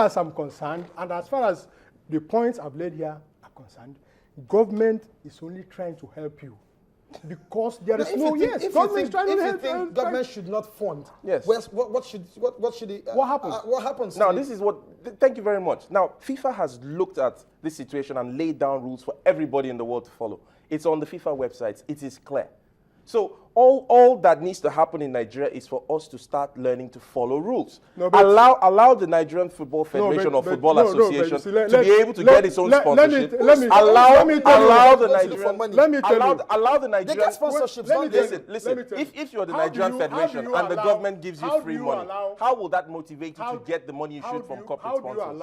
as I'm concerned, and as far as the points I've laid here are concerned, government is only trying to help you. Because there is government is trying to help. Government should not fund. Yes. What should it? What happens? What happens? Now, this is what. Thank you very much. Now, FIFA has looked at this situation and laid down rules for everybody in the world to follow. It's on the FIFA website. It is clear. So all that needs to happen in Nigeria is for us to start learning to follow rules. No, allow the Nigerian Football Federation or Football Association to be able to get its own sponsorship. Allow the Nigerian. They get sponsorships. Listen. If you're the Nigerian Federation and the government gives you free money, how will that motivate you to get the money you should from corporate sponsors?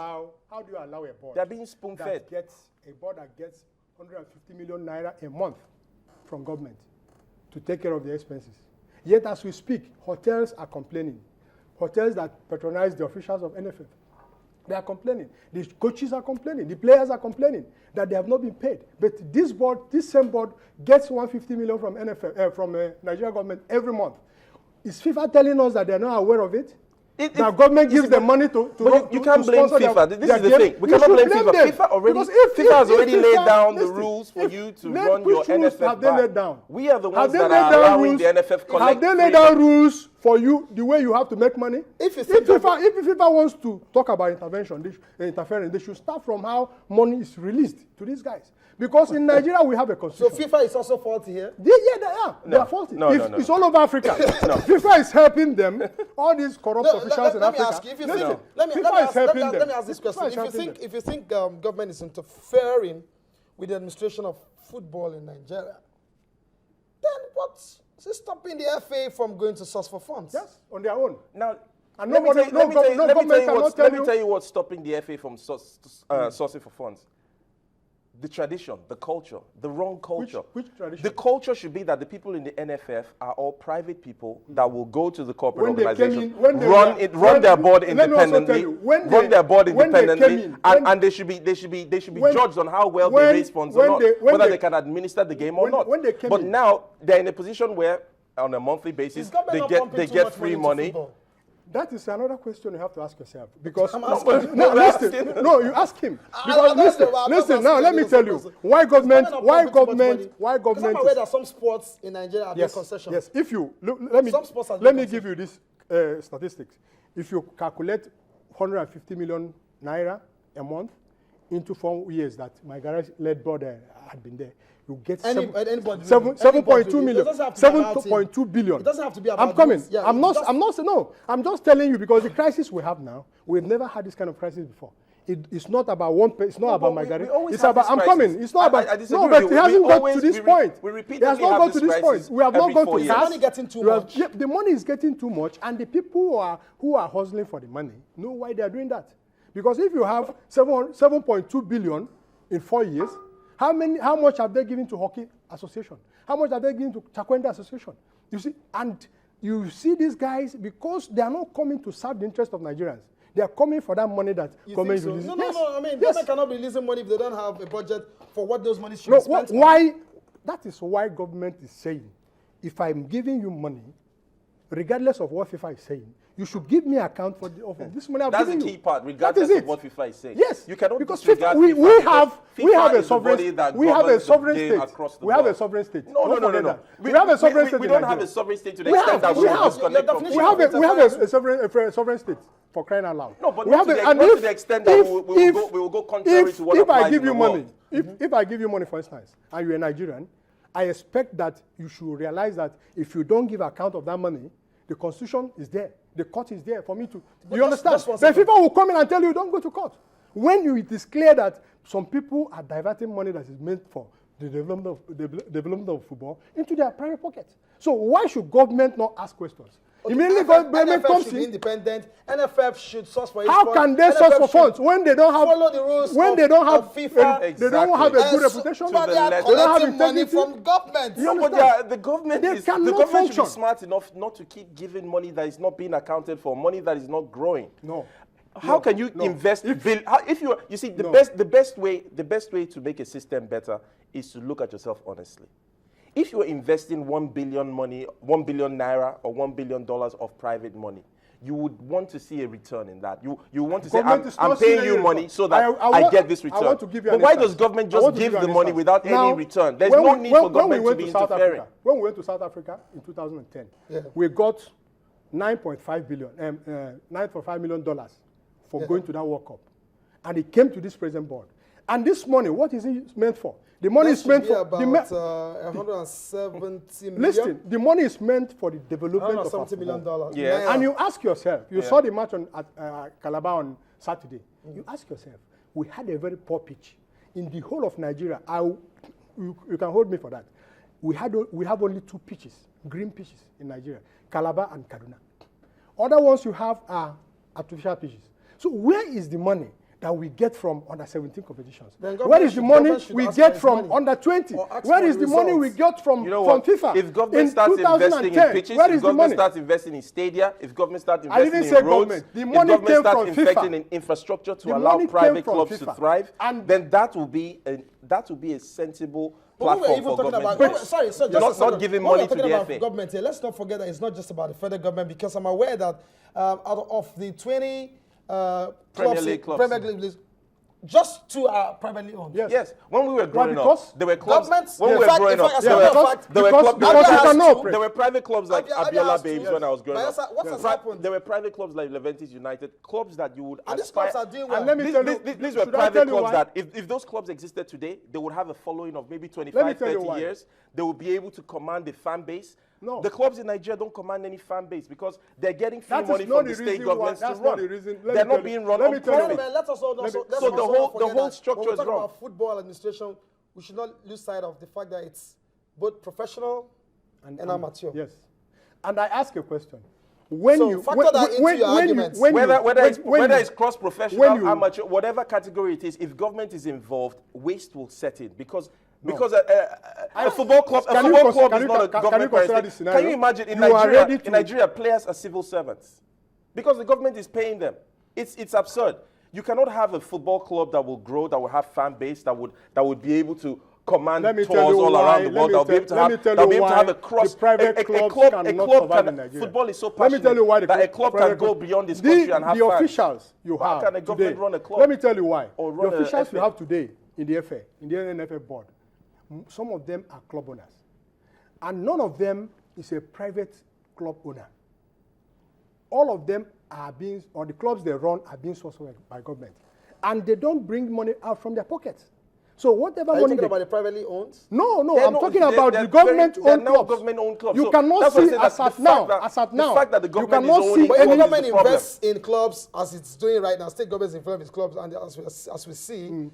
How do you allow a board? They're being spoon-fed. A board that gets 150 million naira a month from government to take care of the expenses. Yet as we speak, hotels are complaining. Hotels that patronize the officials of NFF, they are complaining. The coaches are complaining. The players are complaining that they have not been paid. But this board, this same board, gets 150 million from NFF, from Nigerian government every month. Is FIFA telling us that they are not aware of it? The government gives them money to you can't blame FIFA. This is the thing. We cannot blame FIFA. FIFA has already laid down the rules for you to run your NFF bar. We are the ones that are allowing the NFF collect. Have they laid down rules for you the way you have to make money? If FIFA wants to talk about interfering, they should start from how money is released to these guys. Because in Nigeria, we have a constitution. So FIFA is also faulty here? Yeah, they are. They are faulty. It's all over Africa. FIFA is helping them. All these corrupt officials in Africa. Let me ask this question. If you think government is interfering with the administration of football in Nigeria, then what's stopping the FA from going to source for funds? Yes, on their own. Now, let me tell you what's stopping the FA from sourcing for funds. The tradition, the culture, the wrong culture. Which tradition? The culture should be that the people in the NFF are all private people that will go to the corporate organization, run their board independently, and they should be judged on how well they raise funds or not, whether they can administer the game or not. But now they're in a position where, on a monthly basis, they get free money. That is another question you have to ask yourself. Because you ask him. Because listen. Now let me tell you why government. Because I'm aware that some sports in Nigeria are being concessions. Yes. If you let me give you this statistics. If you calculate 150 million naira a month into 4 years that my garage-led board had been there, you get 7.2 million, 7.2 billion. It doesn't have to be about. I'm coming. Yeah, I'm just telling you because the crisis we have now, we've never had this kind of crisis before. It's not about one person. It's not about my garage. It's about. I'm coming. It's not about. No, but it hasn't got to this point. It has not got to this point. We have not gone to the money getting too much. The money is getting too much, and the people who are hustling for the money know why they are doing that. Because if you have 7.2 billion in 4 years. How much have they given to Hockey Association? How much have they given to Taekwondo Association? You see, and you see these guys because they are not coming to serve the interest of Nigerians. They are coming for that money that government releases. No. I mean, government cannot be releasing money if they don't have a budget for what those money should be spent. Why? That is why government is saying, if I'm giving you money, regardless of what FIFA is saying, you should give me account for this money. That's the key part, regardless of what FIFA is saying. Yes, you cannot because we have a sovereign state. We have a sovereign state. No. We have a sovereign state. We don't have a sovereign state to the extent that we will disconnect from. We have a sovereign state for crying out loud. No, but not to the extent that we will go contrary to what applies in the world. If I give you money, for instance, and you're a Nigerian, I expect that you should realize that if you don't give account of that money, the constitution is there. The court is there for me to. You understand? Then people will come in and tell you, don't go to court. When it is clear that some people are diverting money that is meant for the development of football into their private pockets. So why should government not ask questions? Okay, immediately government comes in. Independent. NFF should source for its funds. How can they source for funds when they don't have follow the rules they don't have FIFA? They don't have a good reputation. But they are collecting money from government. The government should be smart enough not to keep giving money that is not being accounted for, money that is not growing. How can you invest? You see, the best way to make a system better is to look at yourself honestly. If you are investing 1 billion naira or $1 billion of private money, you would want to see a return in that. You want to say, I'm paying you money so that I get this return. I want to give you but why does government just give the money without any return? There's no need for government to be interfering. When we went to South Africa in 2010, we got $9.5 million for going to that World Cup. And it came to this present board. And this money, what is it meant for? The money is meant for about 170 million. Listen, the money is meant for the development of $170 million. Yeah. And you ask yourself, you saw the match at Calabar on Saturday. You ask yourself, we had a very poor pitch in the whole of Nigeria. You can hold me for that. We have only 2 pitches, green pitches in Nigeria, Calabar and Kaduna. Other ones you have are artificial pitches. So where is the money that we get from under-17 competitions? Where is the money we get from under-20? Where is the money we get from FIFA? If government starts investing in pitches, if government starts investing in stadia, if government starts investing in roads, if government starts investing in infrastructure to allow private clubs to thrive, then that will be a sensible platform for government. Not giving money to the FA. Government here. Let's not forget that it's not just about the federal government, because I'm aware that out of the 20 Premier League leagues, just 2 are privately owned. Yes. When we were growing up, there were clubs. When we were growing up, there were private clubs like Abiola Babes when I was growing up. What has happened? There were private clubs like Leventis United, clubs that you would and aspire. These clubs are doing well. And let me tell you, these were private clubs that, if those clubs existed today, they would have a following of maybe 25, 30 years. They would be able to command a fan base. No. The clubs in Nigeria don't command any fan base because they're getting free money from the state governments to run. They're not being run on profit. So the whole structure is wrong. About football administration, we should not lose sight of the fact that it's both professional and amateur. Yes. And I ask a question. When so you factor that into your arguments. Whether it's cross-professional, amateur, whatever category it is, if government is involved, waste will set in because a football club is not a government person. Can you imagine in Nigeria, players are civil servants because the government is paying them? It's absurd. You cannot have a football club that will grow, that will have fan base, that would be able to command tours all around the world. They'll be able to have a cross. A club can. Football is so passionate that a club can go beyond this country and have fans. The officials you have can a government today, run a club? Let me tell you why. The officials you have today in the FA, in the NFF board, some of them are club owners. And none of them is a private club owner. All of them are being, or the clubs they run are being sponsored by government. And they don't bring money out from their pockets. So whatever money... Are you talking about the privately owned? No, I'm talking about the government-owned clubs. Government-owned clubs. You cannot see as at now. The fact that the government is owning clubs. When the government invests in clubs, as it's doing right now, state governments invest in clubs, and as we see, and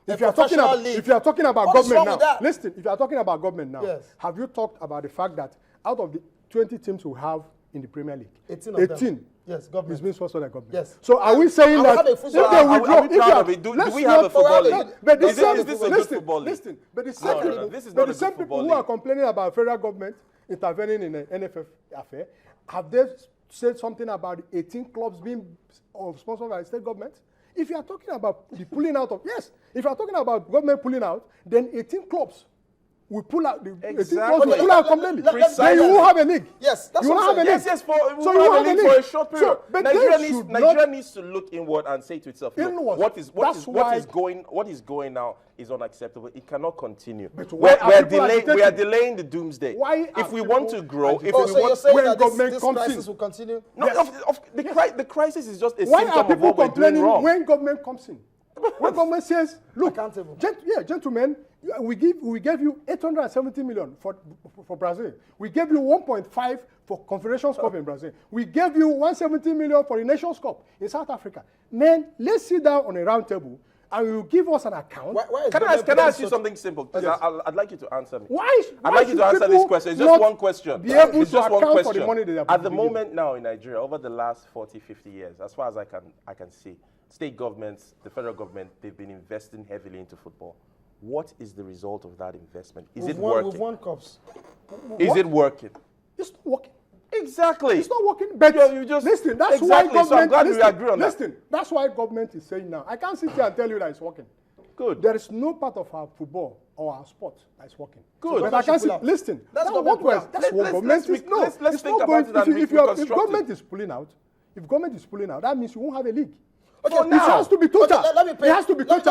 if you are talking about government now, listen, if you are talking about government now, have you talked about the fact that out of the 20 teams we have in the Premier League, 18 yes, government is being sponsored by government. Yes. So are we saying that if they withdraw, are we proud of it? Do we have a football league? But Is this a good football league? Listen, but the same people who are complaining about federal government intervening in the NFF affair, have they said something about 18 clubs being sponsored by the state government? If you are talking about the pulling out of, if you are talking about government pulling out, then 18 clubs will pull out pull out completely. Then you won't have a league. Yes, that's you won't have a league. Yes, so you have a league for a short period. So, Nigeria needs to look inward and say to itself, what is going now is unacceptable. It cannot continue. We are delaying the doomsday. If we want to grow, if we want when government crisis will continue. No, the crisis is just a symptom of what we're doing wrong. When government comes in? When government says, look, gentlemen, we gave you 870 million for Brazil. We gave you 1.5 for Confederations Cup in Brazil. We gave you 170 million for the Nations Cup in South Africa. Man, let's sit down on a round table and you give us an account. Can I ask you something simple? Yes. I'd like you to answer me. I'd like you to answer this question. It's just one question. It's just one question. For the money they At the moment now in Nigeria, over the last 40, 50 years, as far as I can see, state governments, the federal government, they've been investing heavily into football. What is the result of that investment? Is it working? We've won cups. Is it working? It's not working. Exactly. It's not working. But you just listen, that's why government. So I'm glad we agree on that. Listen, that's why government is saying now. I can't sit here and tell you that it's working. Good. There is no part of our football or our sport that is working. Good. So, but I can't see. Listen, that's what government is. No, let's think about it and if government is pulling out, that means you won't have a league. Okay, it has to be total. It has to be total.